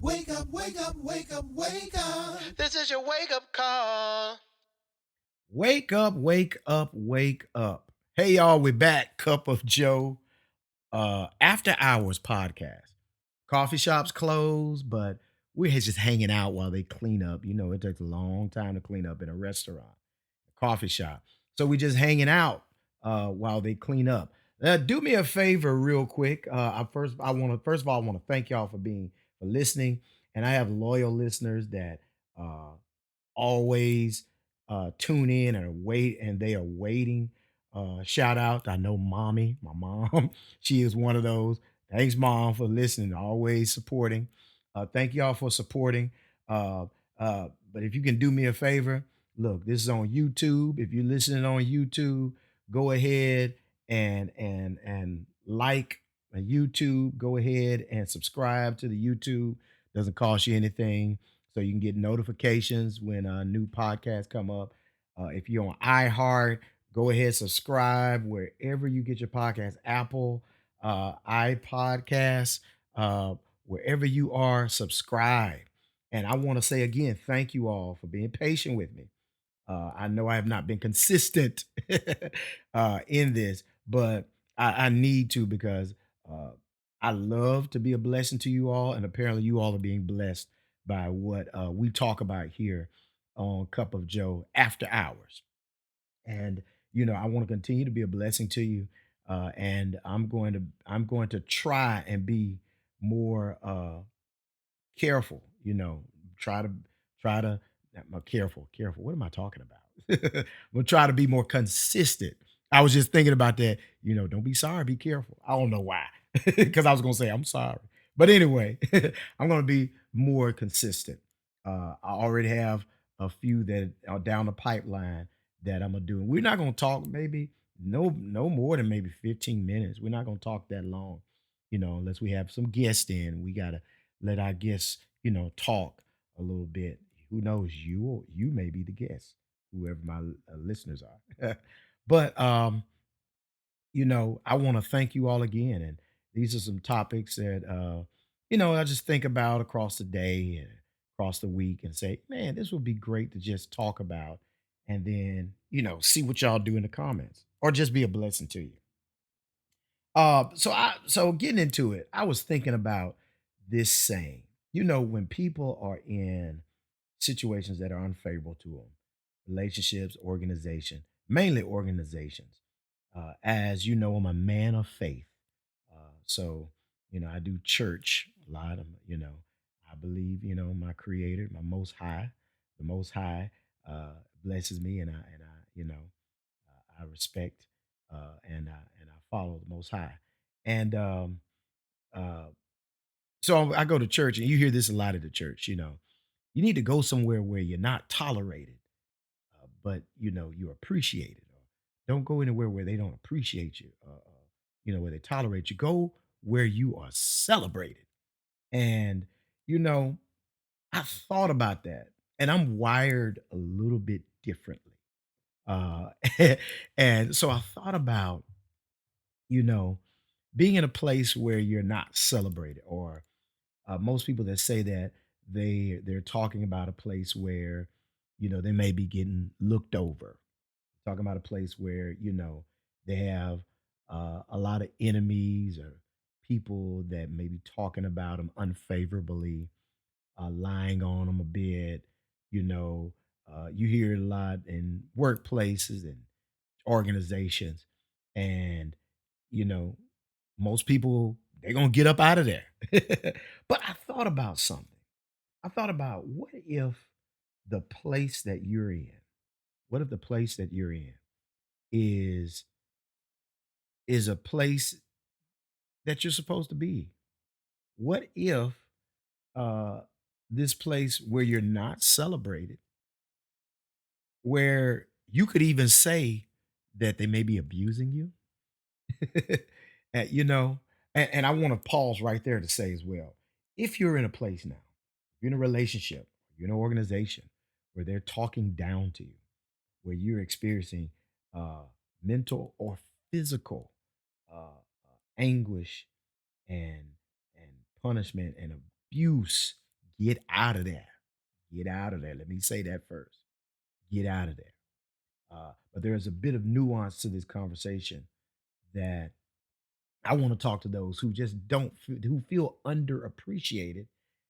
Wake up, wake up, wake up, wake up. This is your wake up call. Wake up, wake up, wake up. Hey y'all, we're back. Cup of Joe. After hours podcast. Coffee shops closed, but we're just hanging out while they clean up. You know, it takes a long time to clean up in a restaurant, a coffee shop. So we just hanging out while they clean up. Do me a favor, real quick. First of all, I want to thank y'all for listening, and I have loyal listeners that uh, always tune in and they are waiting. Shout out, I know mommy, my mom, she is one of those. Thanks, mom, for listening, always supporting. Thank y'all for supporting. Uh, but if you can do me a favor, look, this is on YouTube. If you're listening on YouTube, go ahead and like a YouTube. Go ahead and subscribe to the YouTube. Doesn't cost you anything, so you can get notifications when new podcasts come up. If you're on iHeart, go ahead, subscribe wherever you get your podcast, Apple, iPodcasts, wherever you are, subscribe. And I want to say again, thank you all for being patient with me. I know I have not been consistent in this, but I need to because uh, I love to be a blessing to you all, and apparently you all are being blessed by what we talk about here on Cup of Joe after hours. And I want to continue to be a blessing to you, and I'm going to try and be more. Careful, try to careful. What am I talking about? We'll try to be more consistent. I was just thinking about that. Don't be sorry, be careful. I don't know why. Because I was gonna say I'm sorry. But anyway, I'm gonna be more consistent. I already have a few that are down the pipeline that I'm gonna do. And we're not gonna talk maybe no more than maybe 15 minutes. We're not gonna talk that long, unless we have some guests in. We gotta let our guests, talk a little bit. Who knows? You may be the guest, whoever my listeners are. But I want to thank you all again. And these are some topics that I just think about across the day and across the week and say, man, this would be great to just talk about and then, see what y'all do in the comments or just be a blessing to you. So getting into it, I was thinking about this saying. When people are in situations that are unfavorable to them, relationships, organization, mainly organizations. As you know, I'm a man of faith. So, I do church a lot. I believe, my creator, my most high, the most high blesses me and I, I respect and I follow the most high. And uh, so I go to church and you hear this a lot at the church, you need to go somewhere where you're not tolerated, but you're appreciated. Or don't go anywhere where they don't appreciate you. Where they tolerate you. Go where you are celebrated. And you know, I thought about that, and I'm wired a little bit differently. Uh, and so I thought about you know being in a place where you're not celebrated, or most people that say that they're talking about a place where they may be getting looked over, talking about a place where they have a lot of enemies or people that may be talking about them unfavorably, lying on them a bit. You hear it a lot in workplaces and organizations, and you know most people, they're gonna get up out of there. But I thought about something. I thought about, the place that you're in what if the place that you're in is a place that you're supposed to be? What if uh this place where you're not celebrated, where you could even say that they may be abusing you? And, and I want to pause right there to say as well, if you're in a place now, you're in a relationship, you're in an organization where they're talking down to you, where you're experiencing uh, mental or physical anguish and and punishment and abuse, Get out of there. Get out of there. Let me say that first. Get out of there. But there is a bit of nuance to this conversation that I want to talk to those who just don't who feel underappreciated,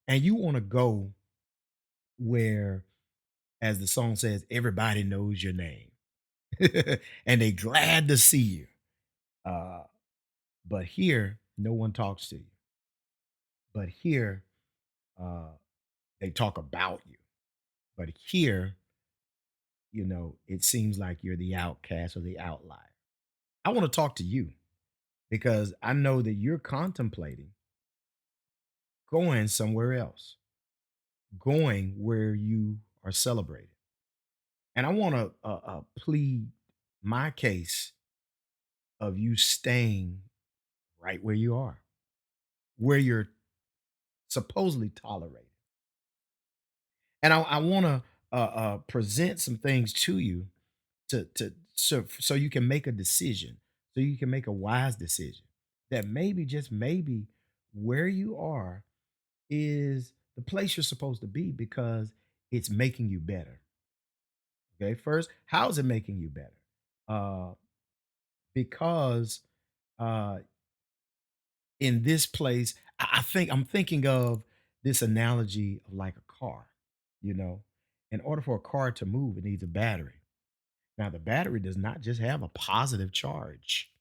and you want to go where, as the song says, everybody knows your name, and they glad to see you. Uh, but here, no one talks to you. But here, uh, they talk about you. But here, it seems like you're the outcast or the outlier. I want to talk to you because I know that you're contemplating going somewhere else, going where you are celebrated. And I want to plead my case of you staying right where you are, where you're supposedly tolerated. And I want to present some things to you so you can make a decision, so you can make a wise decision that maybe just maybe where you are is the place you're supposed to be because it's making you better. Okay, first, how is it making you better? Uh, because uh, in this place, I think I'm thinking of this analogy of like a car. You know, in order for a car to move, it needs a battery. Now, the battery does not just have a positive charge;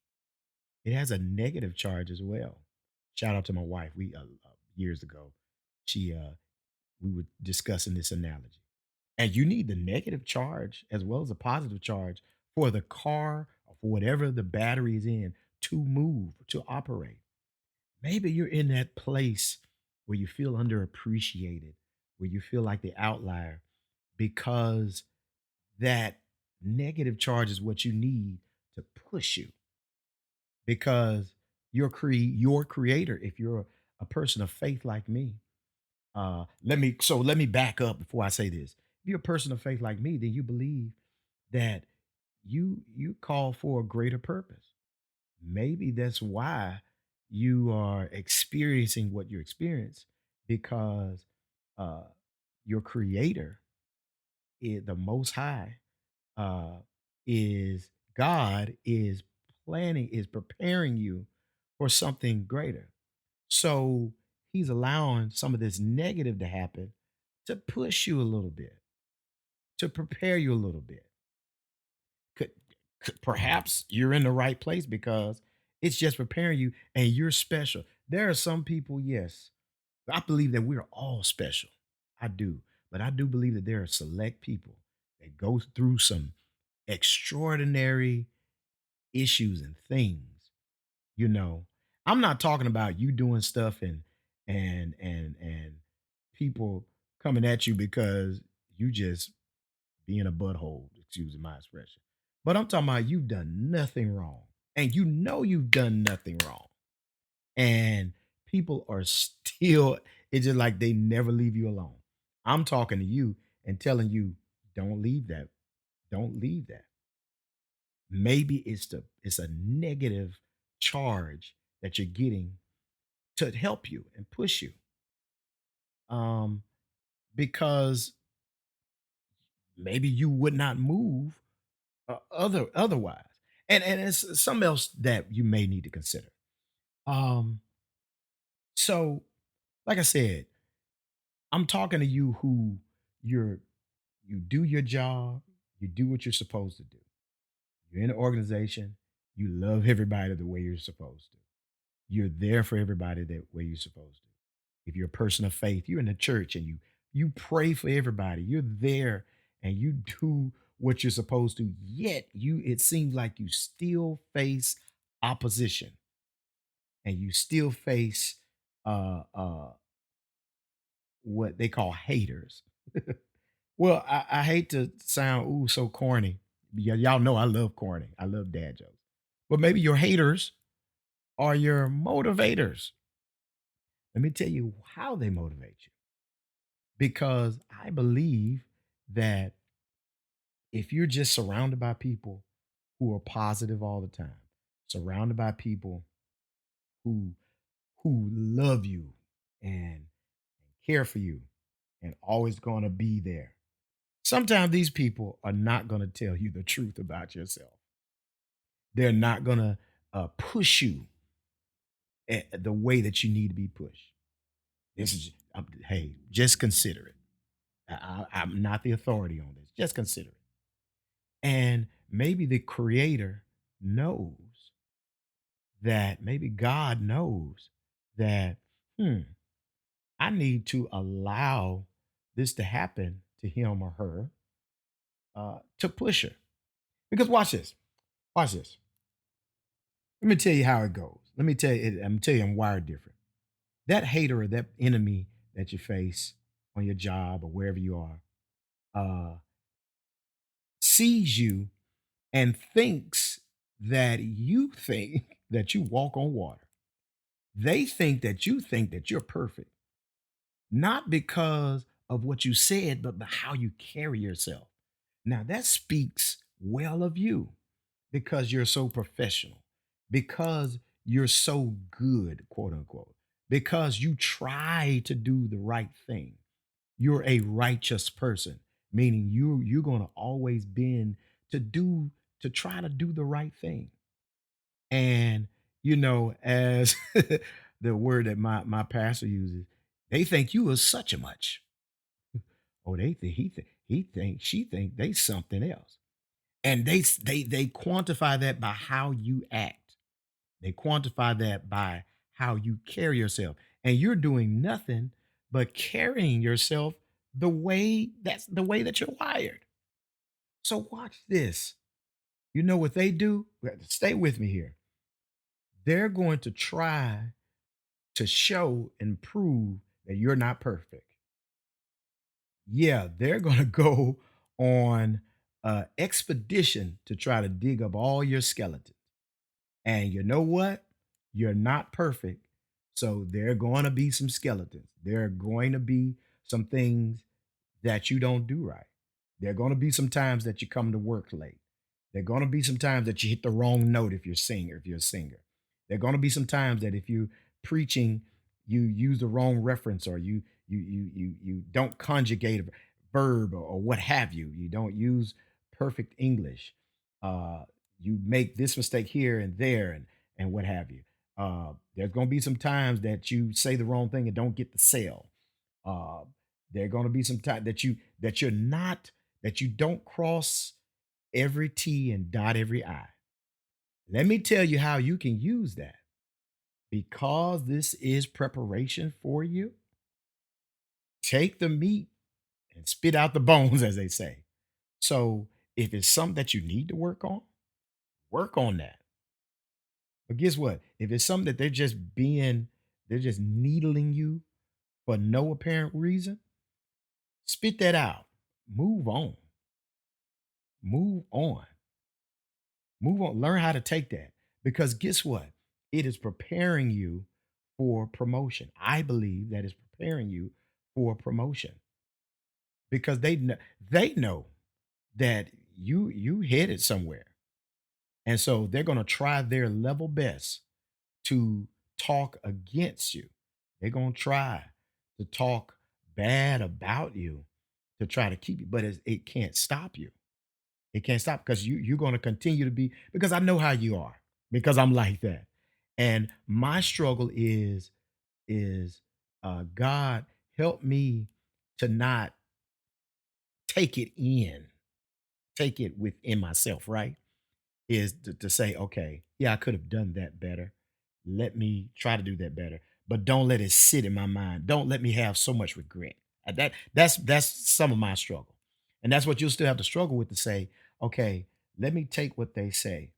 it has a negative charge as well. Shout out to my wife. We years ago, she we were discussing this analogy. And you need the negative charge as well as the positive charge for the car or for whatever the battery is in to move, to operate. Maybe you're in that place where you feel underappreciated, where you feel like the outlier because that negative charge is what you need to push you because your creator, if you're a person of faith like me, let me back up before I say this. If you're a person of faith like me, then you believe that you call for a greater purpose. Maybe that's why you are experiencing what you experience because uh, your creator, the Most High, uh, is God is planning is preparing you for something greater. So he's allowing some of this negative to happen to push you a little bit, to prepare you a little bit. Could, perhaps you're in the right place because it's just preparing you and you're special. There are some people, yes, I believe that we're all special. I do. But I do believe that there are select people that go through some extraordinary issues and things. You know, I'm not talking about you doing stuff and people coming at you because you just being a butthole, excuse my expression. But I'm talking about you've done nothing wrong. And you know you've done nothing wrong. And people are still, it's just like they never leave you alone. I'm talking to you and telling you, don't leave that. Don't leave that. Maybe it's a negative charge that you're getting to help you and push you. Um, because maybe you would not move otherwise. And it's something else that you may need to consider. Um, so like I said, I'm talking to you who you're you do your job, you do what you're supposed to do. You're in an organization, you love everybody the way you're supposed to. You're there for everybody the way you're supposed to. If you're a person of faith, you're in the church and you pray for everybody. You're there and you do what you're supposed to. Yet you it seems like you still face opposition and you still face uh what they call haters. Well, I hate to sound so corny. Y'all know I love corny. I love dad jokes. But maybe your haters are your motivators. Let me tell you how they motivate you. Because I believe that if you're just surrounded by people who are positive all the time, surrounded by people who who love you and care for you, and always going to be there. Sometimes these people are not going to tell you the truth about yourself. They're not going to push you the way that you need to be pushed. This is, hey, just consider it. I'm not the authority on this. Just consider it. And maybe the creator knows that, maybe God knows that, hmm, I need to allow this to happen to him or her to push her. Because watch this. Watch this. Let me tell you how it goes. Let me tell you, I'm tell you I'm wired different. That hater or that enemy that you face on your job or wherever you are, sees you and thinks that you think that you walk on water. They think that you're perfect, not because of what you said, but by how you carry yourself. Now that speaks well of you because you're so professional, because you're so good, quote unquote, because you try to do the right thing. You're a righteous person, meaning you're going to always bend to do to try to do the right thing. And as the word that my pastor uses, they think you are such a much. Oh, they think he think she think they something else. And they quantify that by how you act. They quantify that by how you carry yourself. And you're doing nothing but carrying yourself the way that you're wired. So watch this. You know what they do? Stay with me here. They're going to try to show and prove that you're not perfect. Yeah, they're going to go on expedition to try to dig up all your skeletons. And you know what? You're not perfect. So there are going to be some skeletons. There are going to be some things that you don't do right. There are going to be some times that you come to work late. There are going to be some times that you hit the wrong note if you're a singer. There are going to be some times that if you're preaching, you use the wrong reference, or you don't conjugate a verb, or what have you. You don't use perfect English. Uh, you make this mistake here and there, and what have you. There's going to be some times that you say the wrong thing and don't get the sale. Uh, there are going to be some time that you're not that you don't cross every T and dot every I. Let me tell you how you can use that. Because this is preparation for you, take the meat and spit out the bones, as they say. So if it's something that you need to work on that. But guess what? If it's something that they're just needling you for no apparent reason, spit that out. Move on. Move on. Move on. Learn how to take that. Because guess what? It is preparing you for promotion. I believe that is preparing you for promotion because they know that you headed somewhere. And so they're going to try their level best to talk against you. They're going to try to talk bad about you to try to keep you, but it can't stop you. It can't stop because you're going to continue to be, because I know how you are, because I'm like that. And my struggle is God help me to not take it in, take it within myself, right? Is to say, okay, yeah, I could have done that better. Let me try to do that better, but don't let it sit in my mind. Don't let me have so much regret. That's some of my struggle, and that's what you'll still have to struggle with, to say, okay, let me take what they say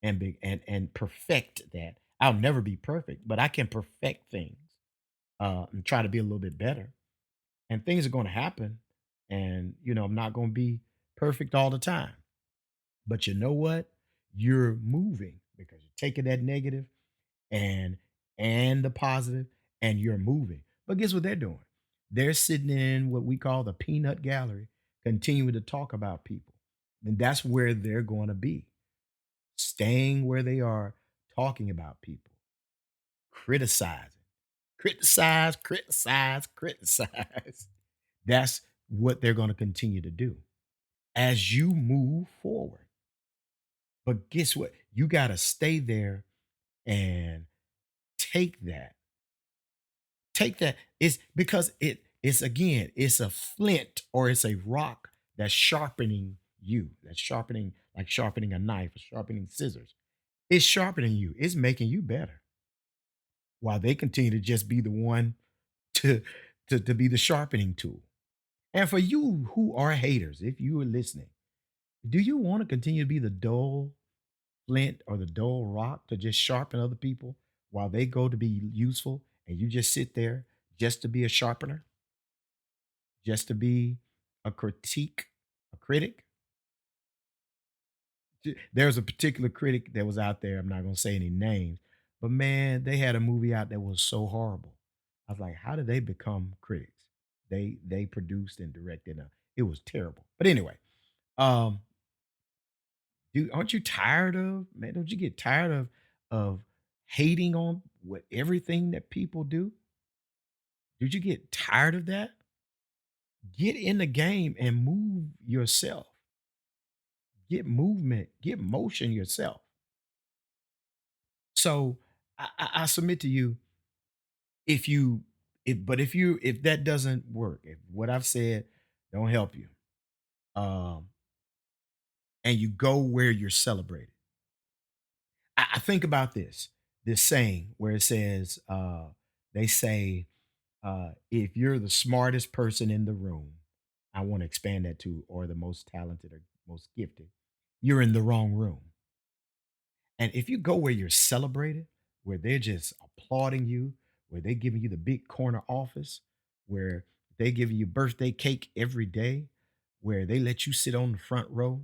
and perfect that. I'll never be perfect, but I can perfect things and try to be a little bit better. And things are going to happen, and I'm not going to be perfect all the time. But you know what? You're moving because you're taking that negative and the positive, and you're moving. But guess what they're doing? They're sitting in what we call the peanut gallery, continuing to talk about people. And that's where they're going to be, staying where they are, talking about people, criticizing, criticize, criticize, criticize. That's what they're going to continue to do as you move forward. But guess what? You got to stay there and take that. Take that. It's because it's again, it's a flint or it's a rock that's sharpening you. That's sharpening, like sharpening a knife or sharpening scissors. It's sharpening you. It's making you better. While they continue to just be the one to to be the sharpening tool. And for you who are haters, if you are listening, do you want to continue to be the dull flint or the dull rock to just sharpen other people while they go to be useful and you just sit there just to be a sharpener, just to be a a critic? There's a particular critic that was out there. I'm not going to say any names, but man, they had a movie out that was so horrible. I was like, how did they become critics? They produced and directed. It was terrible. But anyway, um, dude, aren't you tired of man? Don't you get tired of hating on what everything that people do? Did you get tired of that? Get in the game and move yourself. Get movement, get motion yourself. So I submit to you, if you if that doesn't work, if what I've said don't help you, um, and you go where you're celebrated. I think about this saying where it says, they say, if you're the smartest person in the room, I want to expand that to, or the most talented or most gifted, you're in the wrong room. And if you go where you're celebrated, where they're just applauding you, where they're giving you the big corner office, where they give you birthday cake every day, where they let you sit on the front row,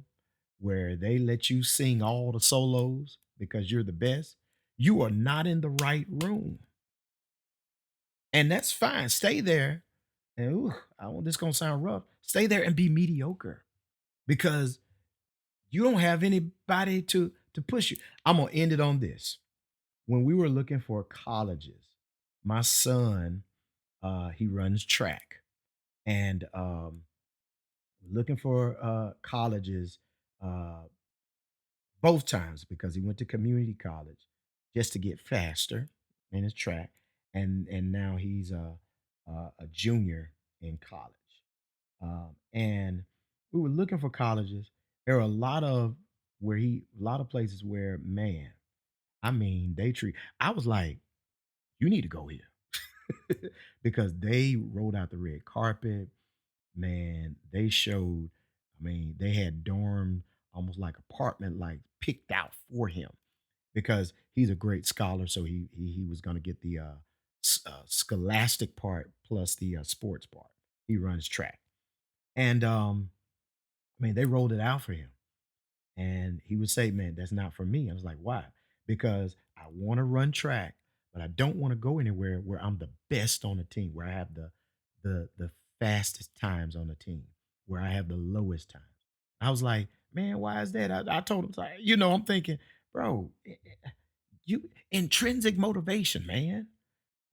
where they let you sing all the solos because you're the best, you are not in the right room. And that's fine. Stay there. And ooh, I want this gonna sound rough. Stay there and be mediocre because you don't have anybody to push you. I'm gonna end it on this. When we were looking for colleges, my son, he runs track, and looking for colleges uh, both times because he went to community college just to get faster in his track, and now he's a junior in college. And we were looking for colleges. There are a lot of places where, man, I mean, they treat. I was like, you need to go here because they rolled out the red carpet. Man, they showed. I mean, they had dorm, almost like apartment, like picked out for him because he's a great scholar. So he was going to get the scholastic part plus the sports part. He runs track, and I mean, they rolled it out for him. And he would say, "Man, that's not for me." I was like, "Why?" Because I want to run track, but I don't want to go anywhere where I'm the best on the team, where I have the fastest times on the team, where I have the lowest times. I was like, "Man, why is that?" I told him, like, I'm thinking, bro, you intrinsic motivation, man.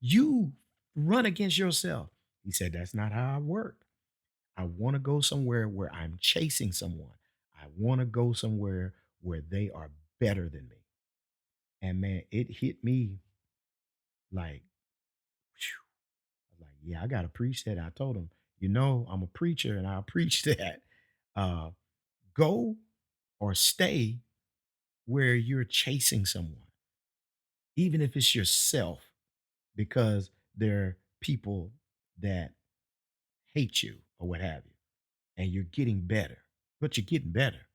You run against yourself. He said, "That's not how I work. I want to go somewhere where I'm chasing someone. I want to go somewhere where they are better than me." And man, it hit me like, phew. I was like, yeah, I got to preach that. I told him, I'm a preacher and I'll preach that. Uh, go or stay where you're chasing someone, even if it's yourself, because there are people that hate you or what have you, and you're getting better, but you're getting better.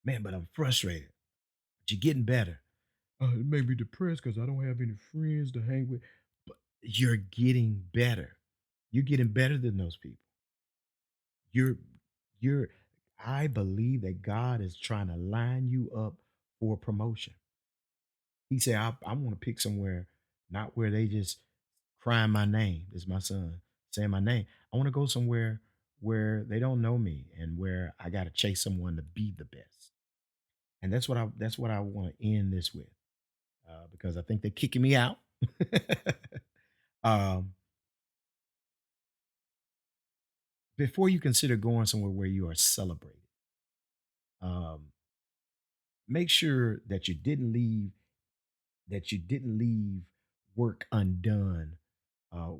Man, but I'm frustrated. But you're getting better. It made me depressed because I don't have any friends to hang with. But you're getting better. You're getting better than those people. You're, you're, I believe that God is trying to line you up for promotion. He said, I want to pick somewhere, not where they just crying my name. This is my son saying my name. I want to go somewhere where they don't know me and where I got to chase someone to be the best. And that's what I want to end this with. Because I think they're kicking me out. um, before you consider going somewhere where you are celebrated, um, make sure that you didn't leave work undone uh,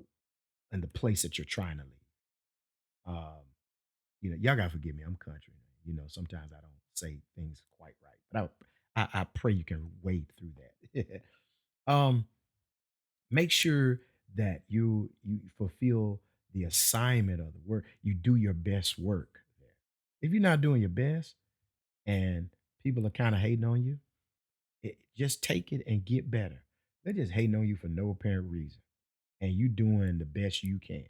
in the place that you're trying to leave. Um, y'all gotta forgive me. I'm country. Sometimes I don't say things quite right, but I pray you can wade through that. um, make sure that you fulfill the assignment of the work. You do your best work there. If you're not doing your best and people are kind of hating on you, just take it and get better. They're just hating on you for no apparent reason, and you doing the best you can,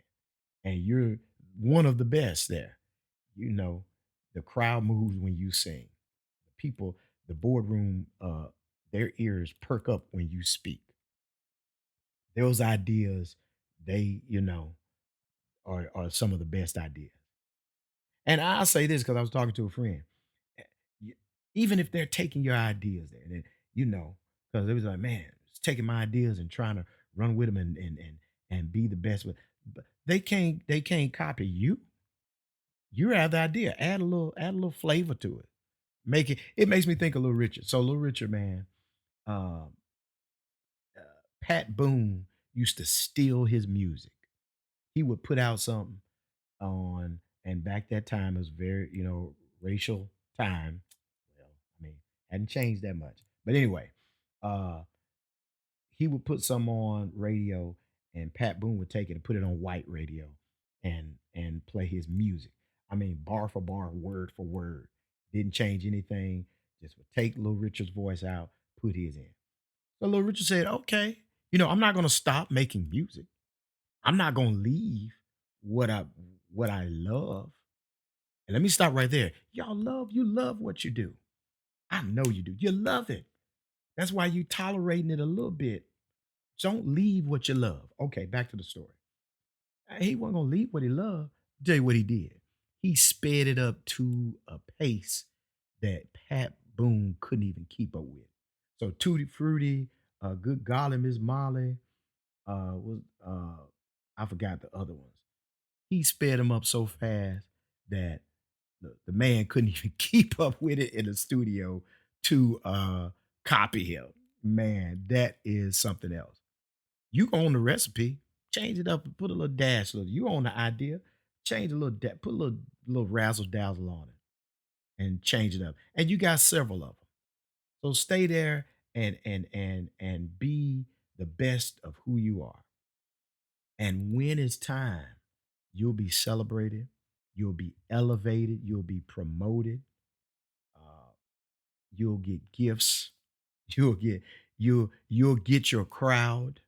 and you're one of the best there. You know, the crowd moves when you sing. The people, the boardroom, their ears perk up when you speak. Those ideas, they, are some of the best ideas. And I'll say this because I was talking to a friend. eh, y- Even if they're taking your ideas there, and you know, because it was like, man, it's taking my ideas and trying to run with them and be the best. But they can't copy you. You have the idea. Add a little flavor to it. It makes me think of Little Richard. So Little Richard, man, um, uh, Pat Boone used to steal his music. He would put out something on, and back that time it was very, racial time. Well, I mean, hadn't changed that much. But anyway, uh, he would put some on radio, and Pat Boone would take it and put it on white radio and play his music. I mean, bar for bar, word for word. Didn't change anything. Just would take Little Richard's voice out, put his in. So Little Richard said, "Okay, I'm not going to stop making music. I'm not going to leave what I love. And let me stop right there. You love what you do. I know you do. You love it. That's why you tolerating it a little bit. Don't leave what you love." Okay, back to the story. He wasn't gonna leave what he loved. Tell you what he did. He sped it up to a pace that Pat Boone couldn't even keep up with. So Tutti Frutti, Good Golly Miss Molly, was I forgot the other ones. He sped them up so fast that the man couldn't even keep up with it in the studio to copy him. Man, that is something else. You own the recipe, change it up and put a little dash. You own the idea, change a little, put a little razzle dazzle on it, and change it up. And you got several of them, so stay there and be the best of who you are. And when it's time, you'll be celebrated, you'll be elevated, you'll be promoted, uh, you'll get gifts, you'll get you'll get your crowd,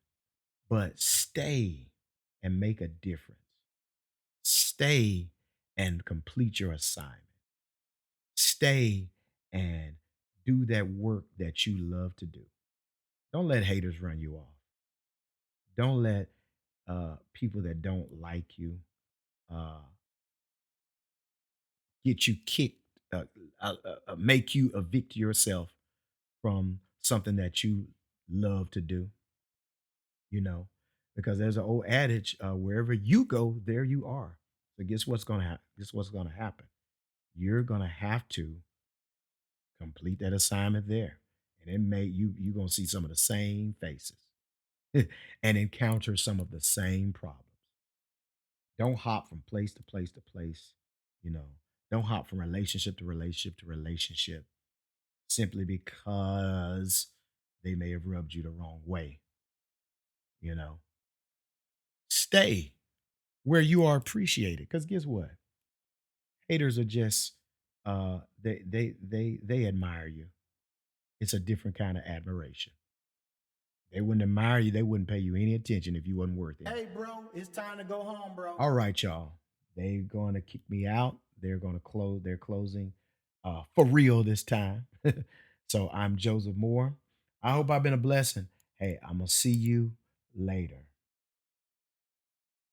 but stay and make a difference. Stay and complete your assignment. Stay and do that work that you love to do. Don't let haters run you off. Don't let people that don't like you uh, get you kicked, make you evict yourself from something that you love to do, you know, because there's an old adage, wherever you go, there you are. So guess what's gonna happen? You're gonna have to complete that assignment there. And it may you're gonna see some of the same faces and encounter some of the same problems. Don't hop from place to place to place, you know. Don't hop from relationship to relationship to relationship simply because they may have rubbed you the wrong way, you know. Stay where you are appreciated. Because guess what? Haters are just they admire you. It's a different kind of admiration. They wouldn't admire you. They wouldn't pay you any attention if you wasn't worth it. Hey, bro, it's time to go home, bro. All right, y'all. They're going to kick me out. They're going to close. They're closing for real this time. So I'm Joseph Moore. I hope I've been a blessing. Hey, I'm gonna see you later.